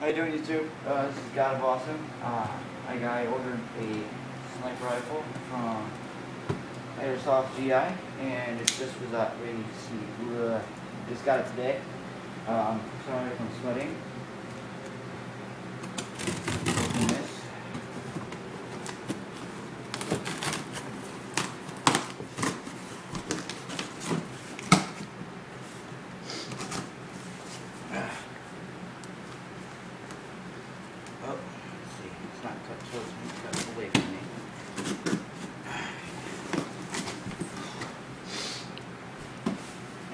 you doing, YouTube? This is God of Awesome. I ordered a sniper rifle from Airsoft GI, and it just was ready to see. Just got it today. Sorry if I'm sweating. Open this. Oh, let's see. It's not cut towards me, it's cut away from me.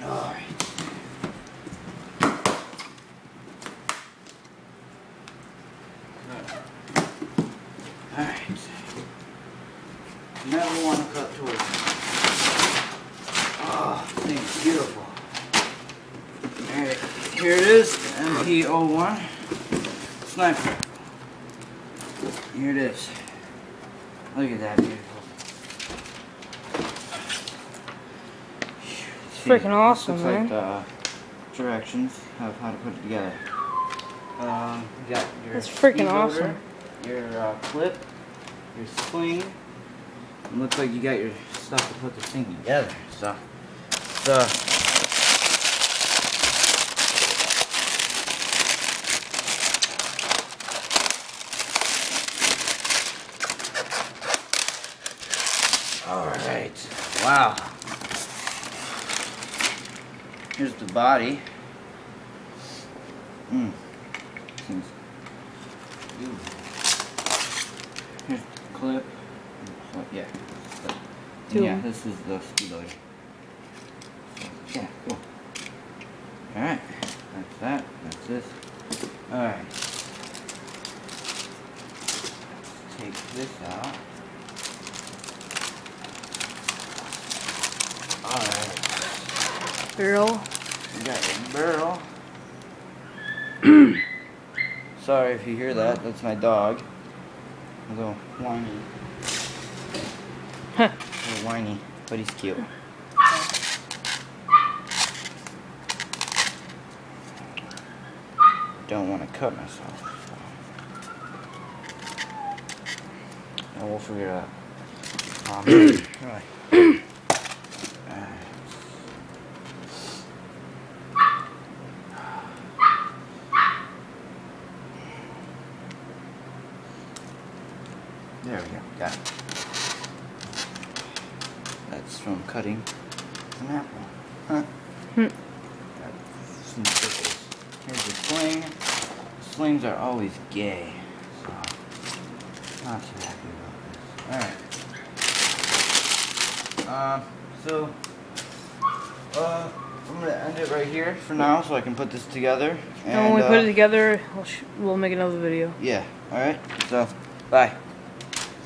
Alright. Alright. Never want to cut towards me. Oh, this thing's beautiful. Alright, here it is, MP001 Sniper. Here it is. Look at that, beautiful. It's freaking awesome, man. Looks like directions of how to put it together. You got your That's freaking loader, awesome. your clip, your sling. It looks like you got your stuff to put this thing together. So, alright, wow. Here's the body. Here's the clip. So, yeah. And yeah, this is the speed loader. Yeah, cool. Alright. That's that. That's this. Alright. Let's take this out. Alright. Barrel. You got your barrel. Sorry if you hear that. That's my dog. A little whiny. A little whiny, but he's cute. Don't want to cut myself. And we'll figure it out. Right. There we go, got it. That's from cutting an apple. Huh? Got some circles. Here's the sling. Slings are always gay, so not too happy about this. Alright. I'm gonna end it right here for now so I can put this together. And when we put it together, we'll make another video. Yeah, alright. So, bye.